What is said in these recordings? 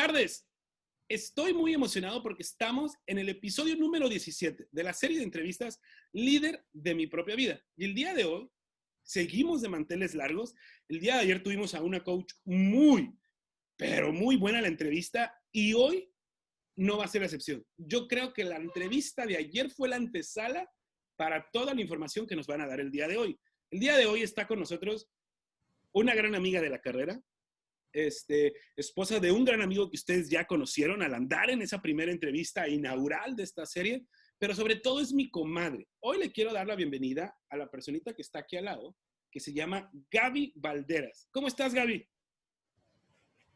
tardes. Estoy muy emocionado porque estamos en el episodio número 17 de la serie de entrevistas Líder de mi propia vida. Y el día de hoy seguimos de manteles largos. El día de ayer tuvimos a una coach pero muy buena la entrevista y hoy no va a ser la excepción. Yo creo que la entrevista de ayer fue la antesala para toda la información que nos van a dar el día de hoy. El día de hoy está con nosotros una gran amiga de la carrera, esposa de un gran amigo que ustedes ya conocieron al andar en esa primera entrevista inaugural de esta serie, pero sobre todo es mi comadre. Hoy le quiero dar la bienvenida a la personita que está aquí al lado, que se llama Gaby Valderas. ¿Cómo estás, Gaby?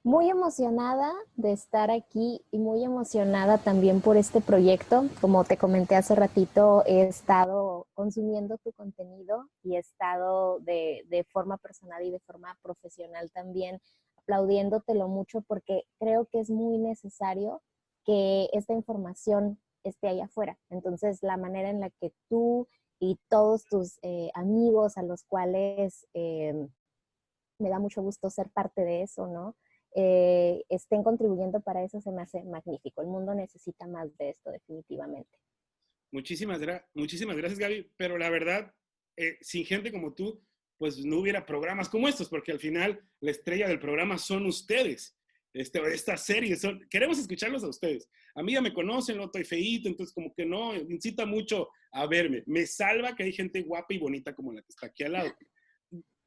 Muy emocionada de estar aquí y muy emocionada también por este proyecto. Como te comenté hace ratito, he estado consumiendo tu contenido y he estado de forma personal y de forma profesional también aplaudiéndotelo mucho porque creo que es muy necesario que esta información esté allá afuera. Entonces, la manera en la que tú y todos tus amigos a los cuales me da mucho gusto ser parte de eso, ¿no? Estén contribuyendo para eso se me hace magnífico. El mundo necesita más de esto, definitivamente. Muchísimas gracias, Gaby, pero la verdad, sin gente como tú, pues no hubiera programas como estos, porque al final la estrella del programa son ustedes. Estas series, queremos escucharlos a ustedes. A mí ya me conocen, no estoy feíto, entonces como que no, incita mucho a verme. Me salva que hay gente guapa y bonita como la que está aquí al lado.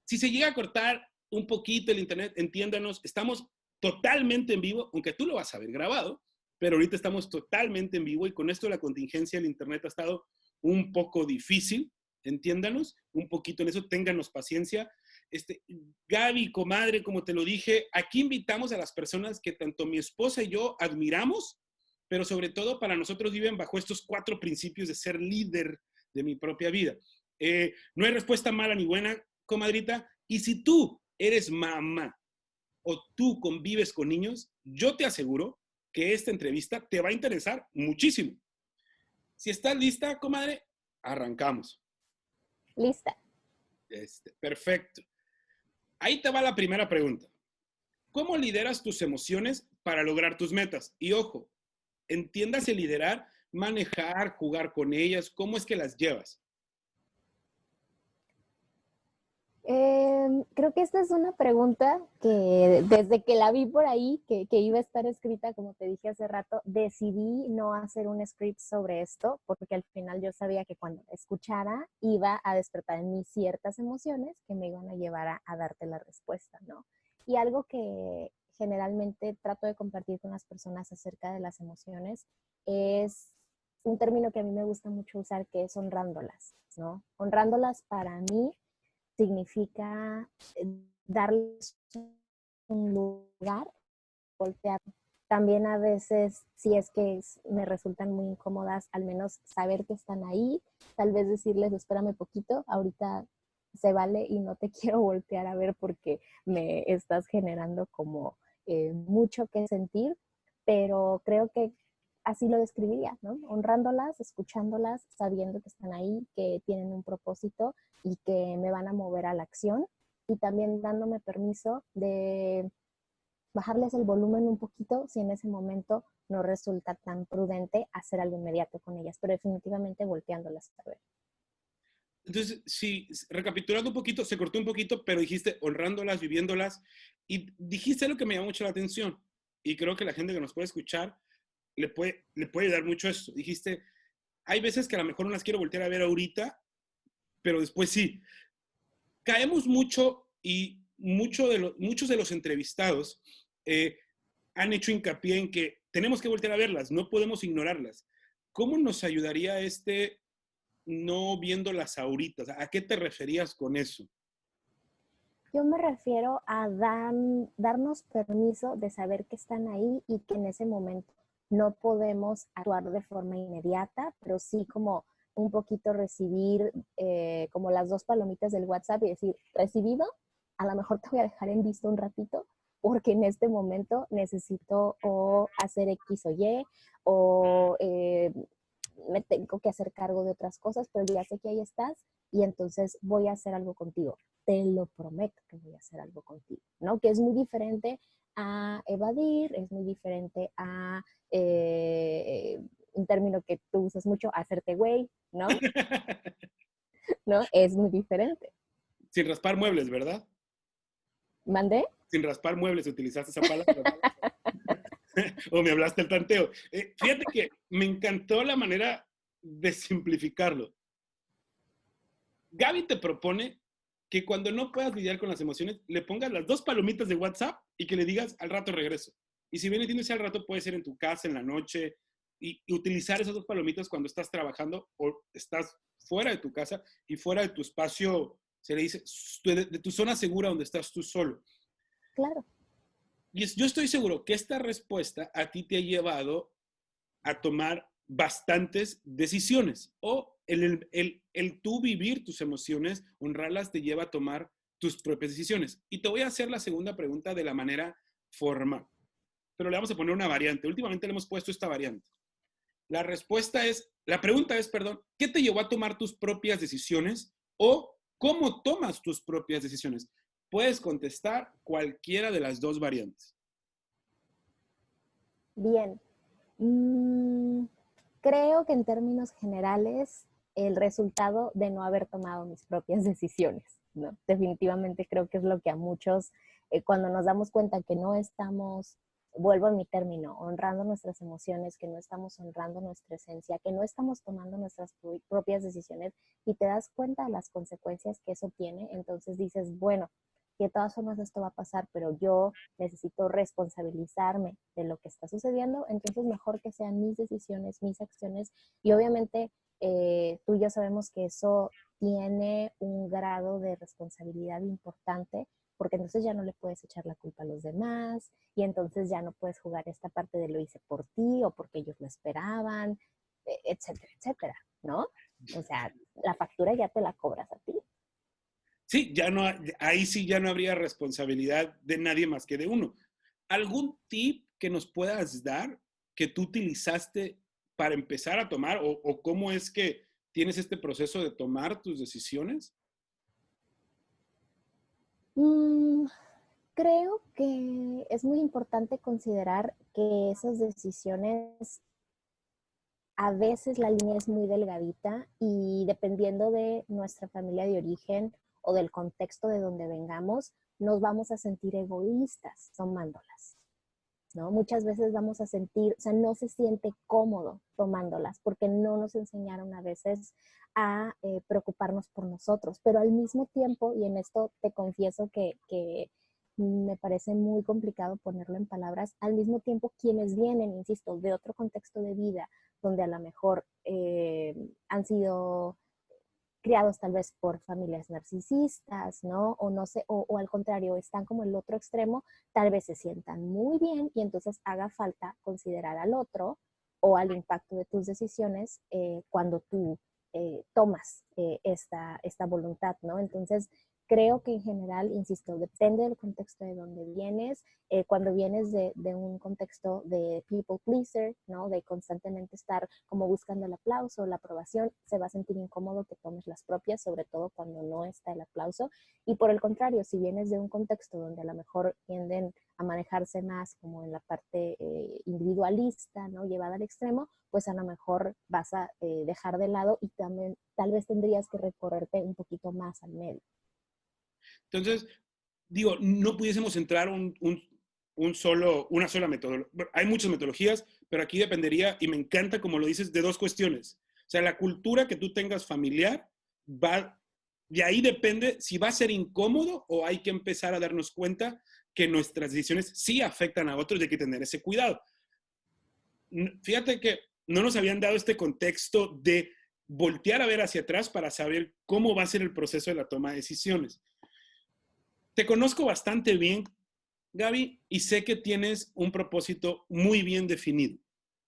Si se llega a cortar un poquito el internet, entiéndanos, estamos totalmente en vivo, aunque tú lo vas a ver grabado, pero ahorita estamos totalmente en vivo y con esto de la contingencia el internet ha estado un poco difícil, entiéndanos, un poquito en eso, ténganos paciencia. Gaby, comadre, como te lo dije, aquí invitamos a las personas que tanto mi esposa y yo admiramos, pero sobre todo para nosotros viven bajo estos 4 principios de ser líder de mi propia vida. No hay respuesta mala ni buena, comadrita, y si tú eres mamá o tú convives con niños, yo te aseguro que esta entrevista te va a interesar muchísimo. Si estás lista, comadre, arrancamos. Lista. Perfecto. Ahí te va la primera pregunta. ¿Cómo lideras tus emociones para lograr tus metas? Y ojo, entiéndase liderar, manejar, jugar con ellas, ¿cómo es que las llevas? Creo que esta es una pregunta que desde que la vi por ahí, que iba a estar escrita, como te dije hace rato, decidí no hacer un script sobre esto, porque al final yo sabía que cuando la escuchara iba a despertar en mí ciertas emociones que me iban a llevar a darte la respuesta, ¿no? Y algo que generalmente trato de compartir con las personas acerca de las emociones es un término que a mí me gusta mucho usar, que es honrándolas, ¿no? Honrándolas para mí significa darles un lugar, voltear. También a veces, si es que me resultan muy incómodas, al menos saber que están ahí, tal vez decirles, espérame poquito, ahorita se vale y no te quiero voltear a ver porque me estás generando como mucho que sentir, pero creo que así lo describiría, ¿no? Honrándolas, escuchándolas, sabiendo que están ahí, que tienen un propósito y que me van a mover a la acción, y también dándome permiso de bajarles el volumen un poquito si en ese momento no resulta tan prudente hacer algo inmediato con ellas, pero definitivamente volteándolas a ver. Entonces, sí, recapitulando un poquito, se cortó un poquito, pero dijiste honrándolas, viviéndolas, y dijiste lo que me llamó mucho la atención, y creo que la gente que nos puede escuchar le puede dar mucho eso. Dijiste, hay veces que a lo mejor no las quiero voltear a ver ahorita, pero después sí. Caemos mucho y muchos de los entrevistados han hecho hincapié en que tenemos que voltear a verlas, no podemos ignorarlas. ¿Cómo nos ayudaría no viéndolas ahorita? ¿A qué te referías con eso? Yo me refiero a darnos permiso de saber que están ahí y que en ese momento no podemos actuar de forma inmediata, pero sí como un poquito recibir como las 2 palomitas del WhatsApp y decir, recibido, a lo mejor te voy a dejar en visto un ratito porque en este momento necesito o hacer X o Y o me tengo que hacer cargo de otras cosas, pero ya sé que ahí estás y entonces voy a hacer algo contigo. Te lo prometo que voy a hacer algo contigo, ¿no? Que es muy diferente a evadir, es muy diferente a un término que tú usas mucho, hacerte güey, ¿no? ¿No? Es muy diferente. Sin raspar muebles, ¿verdad? ¿Mandé? Sin raspar muebles, utilizaste esa palabra. O me hablaste el tanteo. Fíjate que me encantó la manera de simplificarlo. Gaby te propone que cuando no puedas lidiar con las emociones, le pongas las 2 palomitas de WhatsApp y que le digas al rato regreso. Y si bien entiendes al rato, puede ser en tu casa, en la noche, y utilizar esas 2 palomitas cuando estás trabajando o estás fuera de tu casa y fuera de tu espacio, se le dice, de tu zona segura donde estás tú solo. Claro. Y yo estoy seguro que esta respuesta a ti te ha llevado a tomar bastantes decisiones o el tú vivir tus emociones, honrarlas, te lleva a tomar tus propias decisiones. Y te voy a hacer la segunda pregunta de la manera formal, pero le vamos a poner una variante. Últimamente le hemos puesto esta variante. La pregunta es, perdón, ¿qué te llevó a tomar tus propias decisiones o cómo tomas tus propias decisiones? Puedes contestar cualquiera de las 2 variantes. Bien. Creo que en términos generales, el resultado de no haber tomado mis propias decisiones, ¿no? Definitivamente creo que es lo que a muchos, cuando nos damos cuenta que no estamos, vuelvo a mi término, honrando nuestras emociones, que no estamos honrando nuestra esencia, que no estamos tomando nuestras propias decisiones y te das cuenta de las consecuencias que eso tiene, entonces dices, bueno, que de todas formas esto va a pasar, pero yo necesito responsabilizarme de lo que está sucediendo, entonces mejor que sean mis decisiones, mis acciones, y obviamente tú y yo sabemos que eso tiene un grado de responsabilidad importante, porque entonces ya no le puedes echar la culpa a los demás, y entonces ya no puedes jugar esta parte de lo hice por ti, o porque ellos lo esperaban, etcétera, etcétera, ¿no? O sea, la factura ya te la cobras a ti. Sí, ya no, ahí sí ya no habría responsabilidad de nadie más que de uno. ¿Algún tip que nos puedas dar que tú utilizaste para empezar a tomar o cómo es que tienes este proceso de tomar tus decisiones? Mm, Creo que es muy importante considerar que esas decisiones, a veces la línea es muy delgadita y dependiendo de nuestra familia de origen o del contexto de donde vengamos, nos vamos a sentir egoístas tomándolas, ¿no? Muchas veces vamos a sentir, o sea, no se siente cómodo tomándolas porque no nos enseñaron a veces a preocuparnos por nosotros, pero al mismo tiempo, y en esto te confieso que me parece muy complicado ponerlo en palabras, al mismo tiempo quienes vienen, insisto, de otro contexto de vida, donde a lo mejor han sido criados tal vez por familias narcisistas, ¿no? O no sé, o al contrario, están como el otro extremo, tal vez se sientan muy bien y entonces haga falta considerar al otro o al impacto de tus decisiones cuando tú tomas esta voluntad, ¿no? Entonces, creo que en general, insisto, depende del contexto de donde vienes. Cuando vienes de un contexto de people pleaser, ¿no? De constantemente estar como buscando el aplauso, la aprobación, se va a sentir incómodo que tomes las propias, sobre todo cuando no está el aplauso. Y por el contrario, si vienes de un contexto donde a lo mejor tienden a manejarse más como en la parte individualista, ¿no? Llevada al extremo, pues a lo mejor vas a dejar de lado y también tal vez tendrías que recorrerte un poquito más al medio. Entonces, digo, no pudiésemos entrar una sola metodología. Hay muchas metodologías, pero aquí dependería, y me encanta como lo dices, de 2 cuestiones. O sea, la cultura que tú tengas familiar va, de ahí depende si va a ser incómodo o hay que empezar a darnos cuenta que nuestras decisiones sí afectan a otros y hay que tener ese cuidado. Fíjate que no nos habían dado este contexto de voltear a ver hacia atrás para saber cómo va a ser el proceso de la toma de decisiones. Te conozco bastante bien, Gaby, y sé que tienes un propósito muy bien definido.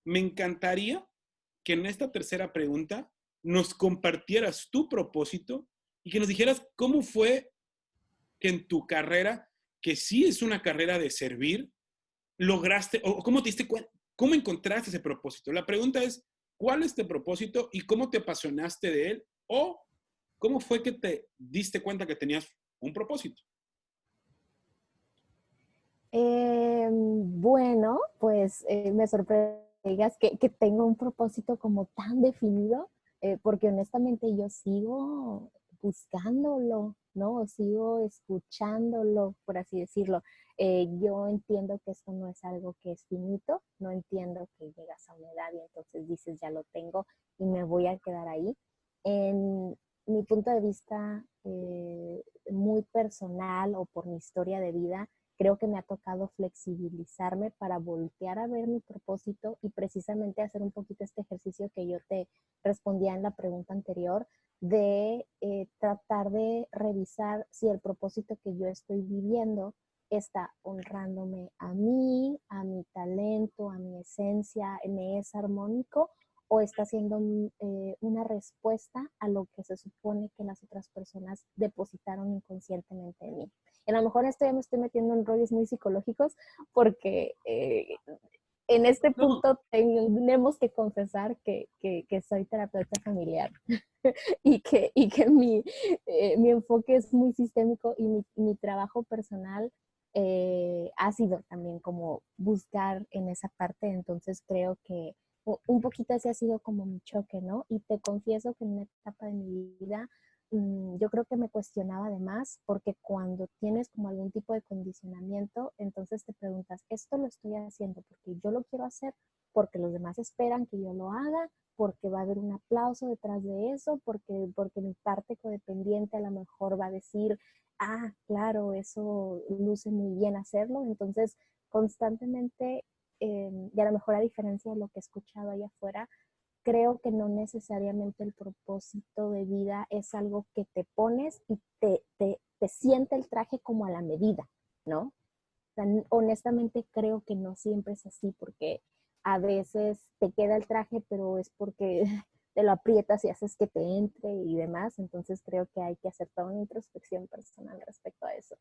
Me encantaría que en esta tercera pregunta nos compartieras tu propósito y que nos dijeras cómo fue que en tu carrera, que sí es una carrera de servir, lograste, o cómo te diste cuenta, cómo encontraste ese propósito. La pregunta es, ¿Cuál es tu propósito y cómo te apasionaste de él? ¿O cómo fue que te diste cuenta que tenías un propósito? Bueno, pues me sorprende que digas que tengo un propósito como tan definido, porque honestamente yo sigo buscándolo, ¿no? O sigo escuchándolo, por así decirlo. Yo entiendo que esto no es algo que es finito, no entiendo que llegas a una edad y entonces dices ya lo tengo y me voy a quedar ahí. En mi punto de vista muy personal o por mi historia de vida, creo que me ha tocado flexibilizarme para voltear a ver mi propósito y precisamente hacer un poquito este ejercicio que yo te respondía en la pregunta anterior, de tratar de revisar si el propósito que yo estoy viviendo está honrándome a mí, a mi talento, a mi esencia, me es armónico o está siendo una respuesta a lo que se supone que las otras personas depositaron inconscientemente en mí. A lo mejor esto ya me estoy metiendo en rollos muy psicológicos porque en este No, punto tenemos que confesar que soy terapeuta familiar y que mi enfoque es muy sistémico y mi trabajo personal ha sido también como buscar en esa parte. Entonces creo que un poquito ese ha sido como mi choque, ¿no? Y te confieso que en una etapa de mi vida yo creo que me cuestionaba además porque cuando tienes como algún tipo de condicionamiento, entonces te preguntas, ¿esto lo estoy haciendo porque yo lo quiero hacer, porque los demás esperan que yo lo haga, porque va a haber un aplauso detrás de eso, porque mi parte codependiente a lo mejor va a decir, ah, claro, eso luce muy bien hacerlo? Entonces, constantemente, y a lo mejor a diferencia de lo que he escuchado allá afuera, creo que no necesariamente el propósito de vida es algo que te pones y te siente el traje como a la medida, ¿no? O sea, honestamente creo que no siempre es así, porque a veces te queda el traje, pero es porque te lo aprietas y haces que te entre y demás. Entonces creo que hay que hacer toda una introspección personal respecto a eso.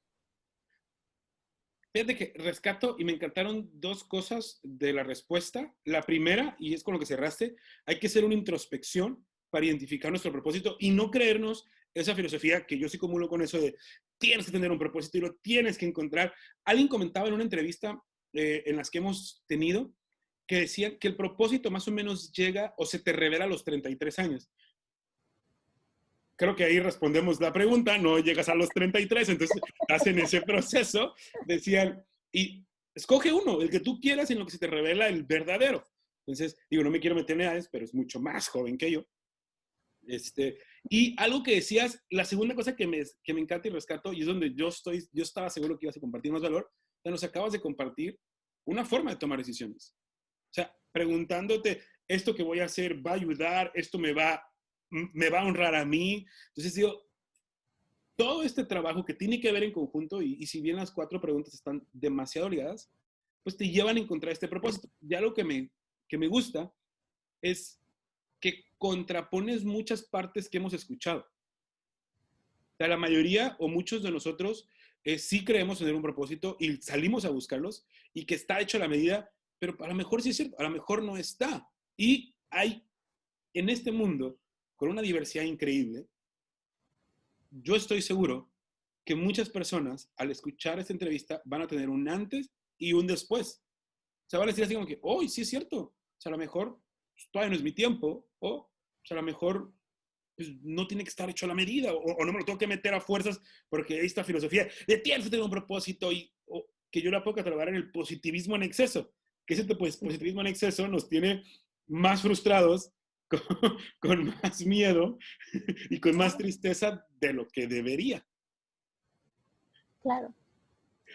fíjate que rescato y me encantaron dos cosas de la respuesta. La primera, y es con lo que cerraste, hay que hacer una introspección para identificar nuestro propósito y no creernos esa filosofía que yo sí comulgo con eso de tienes que tener un propósito y lo tienes que encontrar. Alguien comentaba en una entrevista en las que hemos tenido que decía que el propósito más o menos llega o se te revela a los 33 años. Creo que ahí respondemos la pregunta, no llegas a los 33, entonces estás en ese proceso, decían, y escoge uno, el que tú quieras, en lo que se te revela el verdadero. Entonces, digo, no me quiero meter en edades, pero es mucho más joven que yo. Y algo que decías, la segunda cosa que me encanta y rescato, y es donde yo estaba seguro que ibas a compartir más valor, ya nos acabas de compartir una forma de tomar decisiones. O sea, preguntándote, esto que voy a hacer va a ayudar, esto me va a honrar a mí. Entonces digo, todo este trabajo que tiene que ver en conjunto, y si bien las cuatro preguntas están demasiado ligadas, pues te llevan a encontrar este propósito. Ya lo que me gusta es que contrapones muchas partes que hemos escuchado. O sea, la mayoría o muchos de nosotros sí creemos tener un propósito y salimos a buscarlos y que está hecho a la medida, pero a lo mejor sí es cierto, a lo mejor no está. Y hay en este mundo, con una diversidad increíble, yo estoy seguro que muchas personas al escuchar esta entrevista van a tener un antes y un después. O sea, van a decir así como que, oh, sí es cierto. O sea, a lo mejor pues, todavía no es mi tiempo. O sea, a lo mejor pues, no tiene que estar hecho a la medida. O no me lo tengo que meter a fuerzas porque esta filosofía de tienes que tener un propósito o que yo la puedo catalogar en el positivismo en exceso. Que ese pues, positivismo en exceso nos tiene más frustrados, con, con más miedo y con más tristeza de lo que debería. Claro.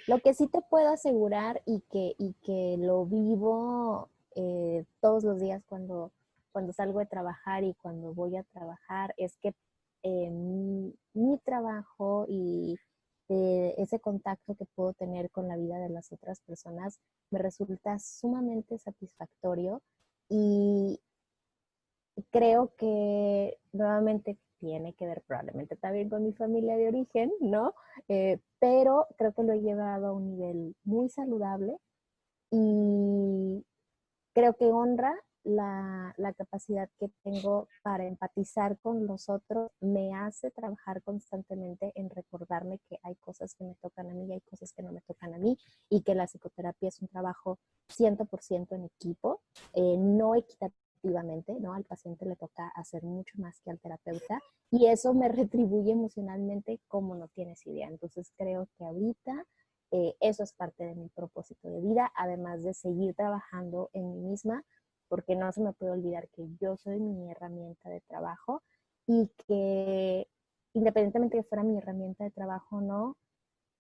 Lo que sí te puedo asegurar y que lo vivo todos los días cuando salgo de trabajar y cuando voy a trabajar es que mi trabajo y ese contacto que puedo tener con la vida de las otras personas me resulta sumamente satisfactorio y creo que nuevamente tiene que ver probablemente también con mi familia de origen, ¿no? Pero creo que lo he llevado a un nivel muy saludable y creo que honra la capacidad que tengo para empatizar con los otros me hace trabajar constantemente en recordarme que hay cosas que me tocan a mí y hay cosas que no me tocan a mí, y que la psicoterapia es un trabajo 100% en equipo, no equitativamente, ¿no? Al paciente le toca hacer mucho más que al terapeuta, y eso me retribuye emocionalmente como no tienes idea. Entonces creo que ahorita eso es parte de mi propósito de vida, además de seguir trabajando en mí misma, porque no se me puede olvidar que yo soy mi herramienta de trabajo, y que independientemente de que fuera mi herramienta de trabajo o no,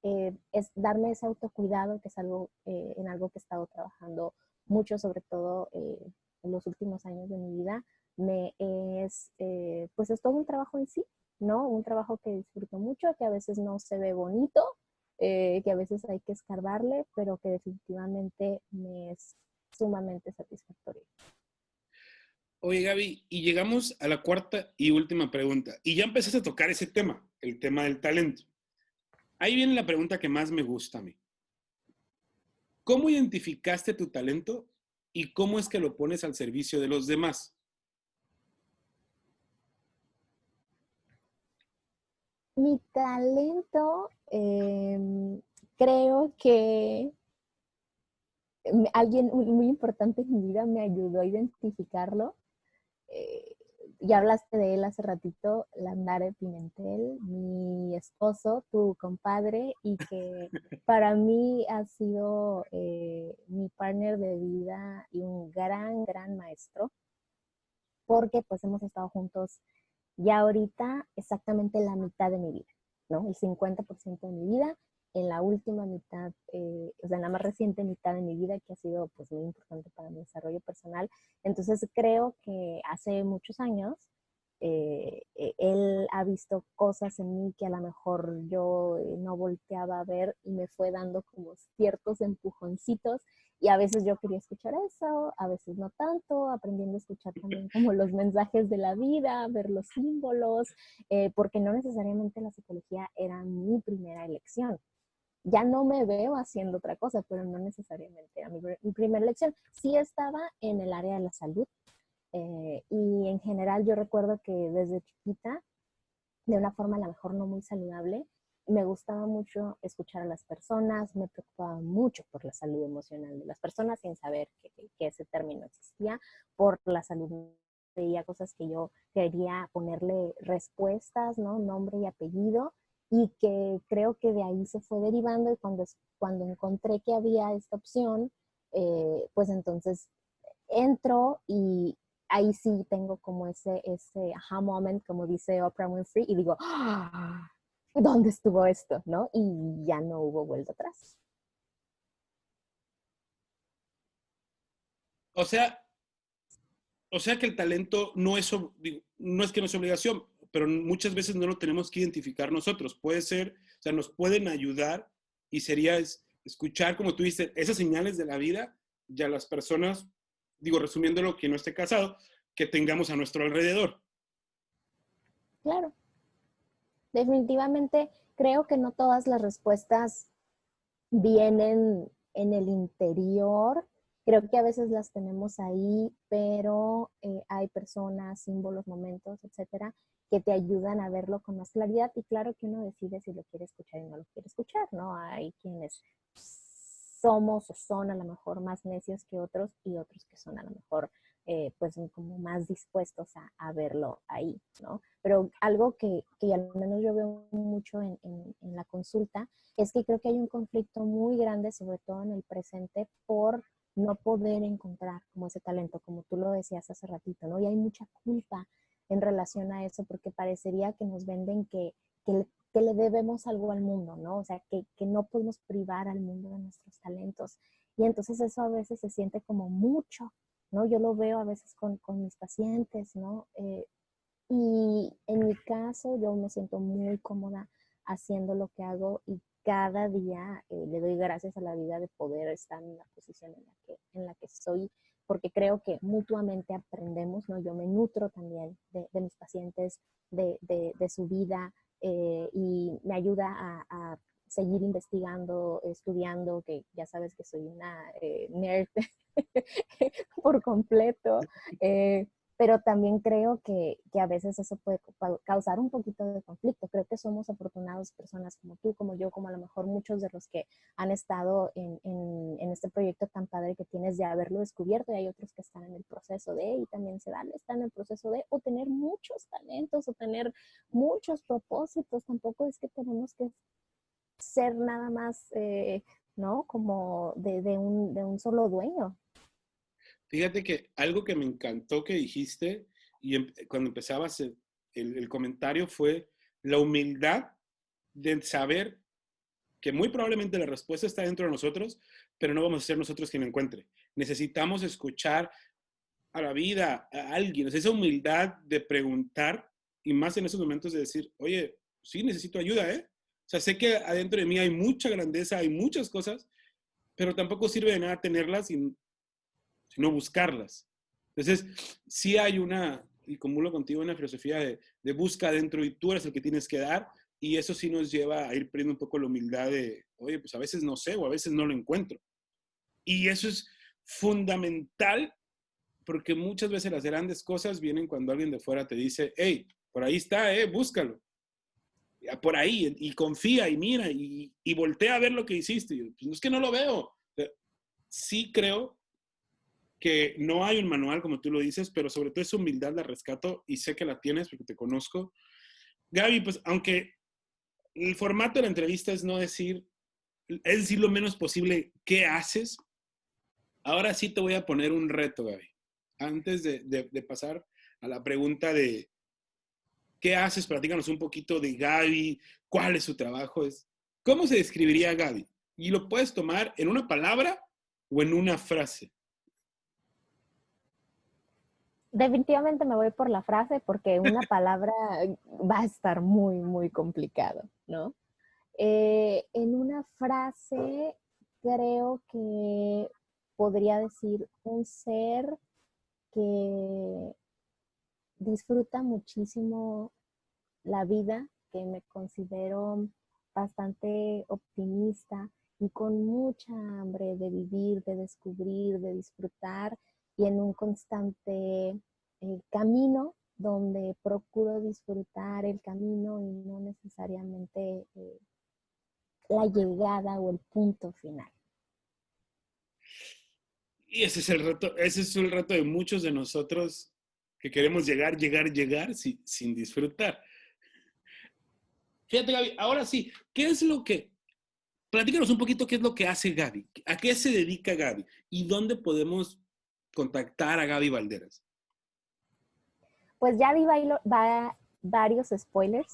es darme ese autocuidado, que es algo en algo que he estado trabajando mucho, sobre todo en los últimos años de mi vida. Pues es todo un trabajo en sí, ¿no? Un trabajo que disfruto mucho, que a veces no se ve bonito, que a veces hay que escarbarle, pero que definitivamente me es sumamente satisfactorio. Oye, Gaby, y llegamos a la cuarta y última pregunta. Y ya empezaste a tocar ese tema, el tema del talento. Ahí viene la pregunta que más me gusta a mí. ¿Cómo identificaste tu talento y cómo es que lo pones al servicio de los demás? Mi talento, creo que alguien muy importante en mi vida me ayudó a identificarlo. Eh, ya hablaste de él hace ratito, Landare Pimentel, mi esposo, tu compadre, y que para mí ha sido mi partner de vida y un gran maestro, porque pues hemos estado juntos ya ahorita exactamente la mitad de mi vida, ¿no? El 50% de mi vida, en la última mitad, o sea, en la más reciente mitad de mi vida, que ha sido pues muy importante para mi desarrollo personal. Entonces creo que hace muchos años él ha visto cosas en mí que a lo mejor yo no volteaba a ver, y me fue dando como ciertos empujoncitos, y a veces yo quería escuchar eso, a veces no tanto, aprendiendo a escuchar también como los mensajes de la vida, ver los símbolos, porque no necesariamente la psicología era mi primera elección. Ya no me veo haciendo otra cosa, pero no necesariamente era mi primera elección. Sí estaba en el área de la salud, y en general yo recuerdo que desde chiquita, de una forma a lo mejor no muy saludable, me gustaba mucho escuchar a las personas, me preocupaba mucho por la salud emocional de las personas sin saber que ese término existía, por la salud. Veía cosas que yo quería ponerle respuestas, ¿no? Nombre y apellido, y que creo que de ahí se fue derivando, y cuando encontré que había esta opción, pues entonces entro, y ahí sí tengo como ese aha moment, como dice Oprah Winfrey, y digo, ¡ah! ¿Dónde estuvo esto? ¿No? Y ya no hubo vuelta atrás. O sea, o sea que el talento no es, digo, no es que no es obligación, pero muchas veces no lo tenemos que identificar nosotros. Puede ser, o sea, nos pueden ayudar y sería escuchar, como tú dices, esas señales de la vida y a las personas, digo, resumiendo lo que no esté casado, que tengamos a nuestro alrededor. Claro, definitivamente creo que no todas las respuestas vienen en el interior. Creo que a veces las tenemos ahí, pero hay personas, símbolos, momentos, etcétera, que te ayudan a verlo con más claridad. Y claro que uno decide si lo quiere escuchar y no lo quiere escuchar, ¿no? Hay quienes somos o son a lo mejor más necios que otros, y otros que son a lo mejor pues como más dispuestos a verlo ahí, ¿no? Pero algo que al menos yo veo mucho en la consulta es que creo que hay un conflicto muy grande, sobre todo en el presente, por no poder encontrar como ese talento, como tú lo decías hace ratito, ¿no? Y hay mucha culpa en relación a eso, porque parecería que nos venden que le debemos algo al mundo, ¿no? O sea, que no podemos privar al mundo de nuestros talentos. Y entonces eso a veces se siente como mucho, ¿no? Yo lo veo a veces con mis pacientes, ¿no? Y en mi caso, yo me siento muy cómoda haciendo lo que hago, y cada día le doy gracias a la vida de poder estar en la posición en la que estoy, porque creo que mutuamente aprendemos, ¿no? Yo me nutro también de mis pacientes, de su vida, y me ayuda a seguir investigando, estudiando, que ya sabes que soy una nerd por completo, pero también creo que a veces eso puede causar un poquito de conflicto. Creo que somos afortunados personas como tú, como yo, como a lo mejor muchos de los que han estado en este proyecto tan padre que tienes de haberlo descubierto, y hay otros que están en el proceso de, y también se vale, están en el proceso de, o tener muchos talentos, o tener muchos propósitos. Tampoco es que tenemos que ser nada más, ¿no? Como de un solo dueño. Fíjate que algo que me encantó que dijiste y cuando empezabas el comentario fue la humildad de saber que muy probablemente la respuesta está dentro de nosotros, pero no vamos a ser nosotros quien la encuentre. Necesitamos escuchar a la vida, a alguien. O sea, esa humildad de preguntar y más en esos momentos de decir, oye, sí necesito ayuda, ¿eh? O sea, sé que adentro de mí hay mucha grandeza, hay muchas cosas, pero tampoco sirve de nada tenerlas sino buscarlas. Entonces, sí hay y acumulo contigo una filosofía de busca adentro y tú eres el que tienes que dar, y eso sí nos lleva a ir perdiendo un poco la humildad de, oye, pues a veces no sé o a veces no lo encuentro. Y eso es fundamental porque muchas veces las grandes cosas vienen cuando alguien de fuera te dice, hey, por ahí está, búscalo. Por ahí, y confía, y mira, y voltea a ver lo que hiciste. Y yo, pues, no es que no lo veo. Sí creo que no hay un manual, como tú lo dices, pero sobre todo esa humildad la rescato y sé que la tienes porque te conozco. Gaby, pues aunque el formato de la entrevista es decir lo menos posible qué haces, ahora sí te voy a poner un reto, Gaby. Antes de pasar a la pregunta de qué haces, platícanos un poquito de Gaby, cuál es su trabajo, ¿cómo se describiría Gaby? Y lo puedes tomar en una palabra o en una frase. Definitivamente me voy por la frase porque una palabra va a estar muy, muy complicado, ¿no? En una frase creo que podría decir un ser que disfruta muchísimo la vida, que me considero bastante optimista y con mucha hambre de vivir, de descubrir, de disfrutar, y en un constante camino donde procuro disfrutar el camino y no necesariamente la llegada o el punto final. Y ese es el reto de muchos de nosotros que queremos llegar sin disfrutar. Fíjate, Gaby, ahora sí, platícanos un poquito qué es lo que hace Gaby, a qué se dedica Gaby y dónde podemos contactar a Gaby Valderas. Pues ya vi varios spoilers.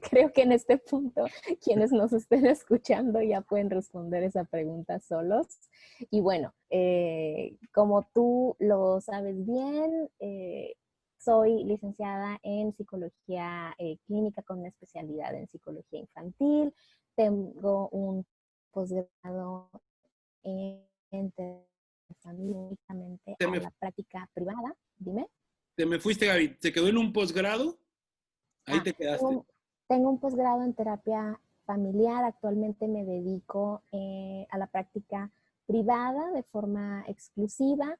Creo que en este punto quienes nos estén escuchando ya pueden responder esa pregunta solos. Y bueno, como tú lo sabes bien, soy licenciada en psicología clínica con una especialidad en psicología infantil. Tengo un posgrado en terapia únicamente Te a me, la práctica privada. Dime. te me fuiste, Gaby, te quedó en un posgrado, ahí Ah, te quedaste. tengo un posgrado en terapia familiar. Actualmente me dedico a la práctica privada de forma exclusiva.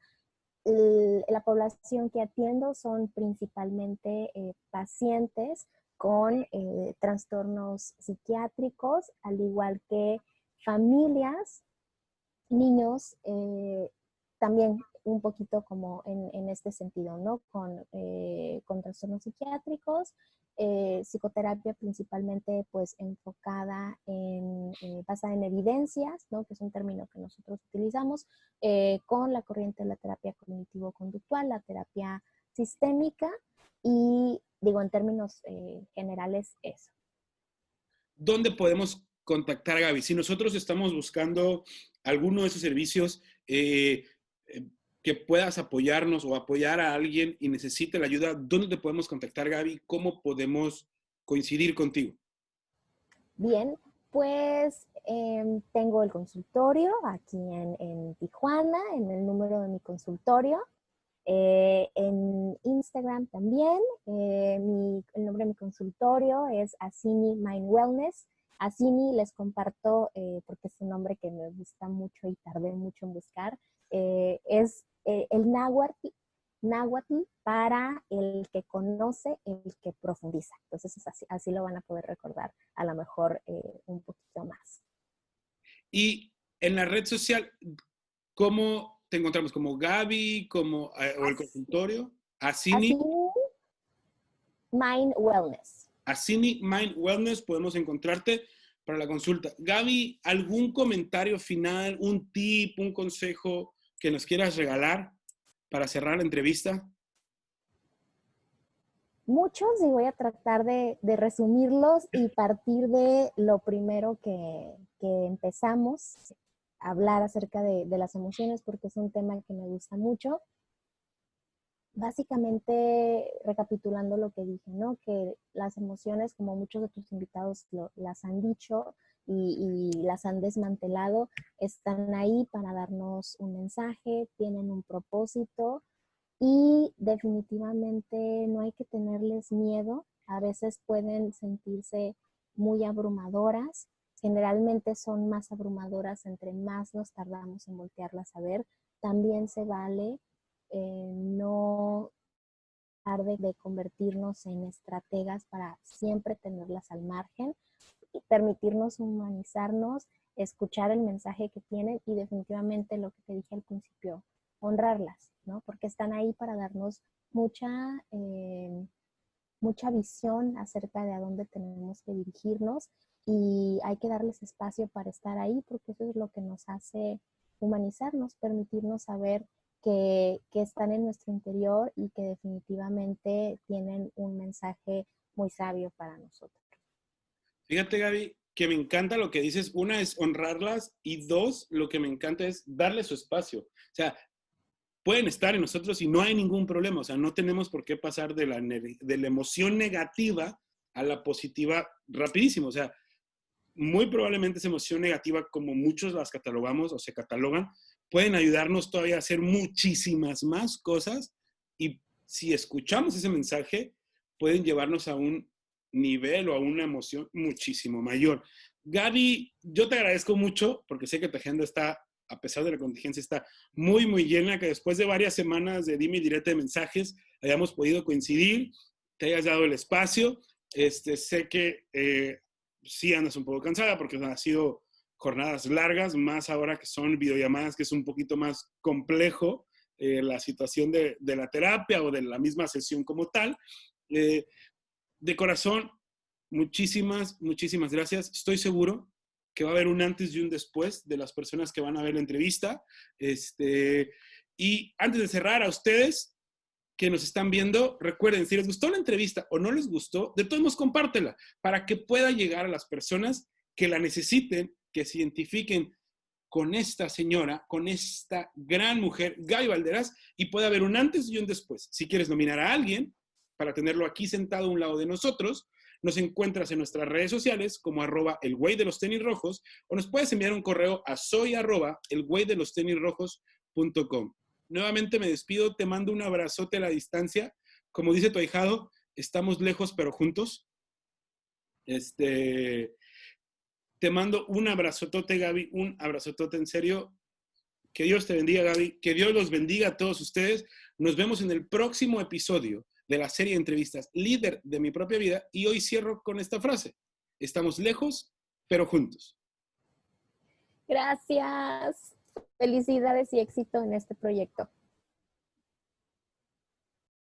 La población que atiendo son principalmente pacientes con trastornos psiquiátricos, al igual que familias, niños, también un poquito como en este sentido, ¿no? Con trastornos psiquiátricos, psicoterapia principalmente pues enfocada basada en evidencias, ¿no? Que es un término que nosotros utilizamos, con la corriente de la terapia cognitivo-conductual, la terapia sistémica, y digo en términos generales eso. ¿Dónde podemos contactar a Gaby? Si nosotros estamos buscando alguno de esos servicios eh, que puedas apoyarnos o apoyar a alguien y necesite la ayuda, ¿dónde te podemos contactar, Gaby? ¿Cómo podemos coincidir contigo? Bien, pues tengo el consultorio aquí en Tijuana, en el número de mi consultorio. En Instagram también. El nombre de mi consultorio es Asini Mind Wellness. Asini les comparto, porque es un nombre que me gusta mucho y tardé mucho en buscar, es el náhuatl para el que conoce, el que profundiza. Entonces es así lo van a poder recordar a lo mejor un poquito más. Y en la red social, ¿cómo te encontramos? ¿Como Gaby, o el consultorio? Asini. Asini Mind Wellness. Asini Mind Wellness podemos encontrarte para la consulta. Gaby, ¿algún comentario final, un tip, un consejo que nos quieras regalar para cerrar la entrevista? Muchos, y voy a tratar de resumirlos y partir de lo primero que empezamos a hablar acerca de las emociones, porque es un tema que me gusta mucho. Básicamente, recapitulando lo que dije, ¿no? Que las emociones, como muchos de tus invitados las han dicho y las han desmantelado, están ahí para darnos un mensaje, tienen un propósito y definitivamente no hay que tenerles miedo. A veces pueden sentirse muy abrumadoras. Generalmente son más abrumadoras entre más nos tardamos en voltearlas a ver. También se vale no tarde de convertirnos en estrategas para siempre tenerlas al margen y permitirnos humanizarnos, escuchar el mensaje que tienen y definitivamente lo que te dije al principio, honrarlas, ¿no? Porque están ahí para darnos mucha visión acerca de a dónde tenemos que dirigirnos y hay que darles espacio para estar ahí porque eso es lo que nos hace humanizarnos, permitirnos saber que están en nuestro interior y que definitivamente tienen un mensaje muy sabio para nosotros. Fíjate, Gaby, que me encanta lo que dices. Una es honrarlas y dos, lo que me encanta es darle su espacio. O sea, pueden estar en nosotros y no hay ningún problema. O sea, no tenemos por qué pasar de la emoción negativa a la positiva rapidísimo. O sea, muy probablemente esa emoción negativa, como muchos las catalogamos o se catalogan, pueden ayudarnos todavía a hacer muchísimas más cosas y si escuchamos ese mensaje, pueden llevarnos a un nivel o a una emoción muchísimo mayor. Gaby, yo te agradezco mucho porque sé que tu agenda está, a pesar de la contingencia, está muy, muy llena, que después de varias semanas de dime y direte de mensajes, hayamos podido coincidir, te hayas dado el espacio. Sé que sí andas un poco cansada porque han sido jornadas largas, más ahora que son videollamadas, que es un poquito más complejo la situación de la terapia o de la misma sesión como tal. De corazón, muchísimas, muchísimas gracias. Estoy seguro que va a haber un antes y un después de las personas que van a ver la entrevista. Y antes de cerrar, a ustedes que nos están viendo, recuerden, si les gustó la entrevista o no les gustó, de todos modos compártela para que pueda llegar a las personas que la necesiten, que se identifiquen con esta señora, con esta gran mujer, Gaby Valderas, y pueda haber un antes y un después. Si quieres nominar a alguien para tenerlo aquí sentado a un lado de nosotros, nos encuentras en nuestras redes sociales como @elgüeydelostenisrojos o nos puedes enviar un correo a soy@elgüeydelostenisrojos.com. Nuevamente me despido, te mando un abrazote a la distancia. Como dice tu ahijado, estamos lejos pero juntos. Te mando un abrazotote, Gaby, un abrazotote en serio. Que Dios te bendiga, Gaby. Que Dios los bendiga a todos ustedes. Nos vemos en el próximo episodio de la serie de entrevistas Líder de mi propia vida. Y hoy cierro con esta frase. Estamos lejos, pero juntos. Gracias. Felicidades y éxito en este proyecto.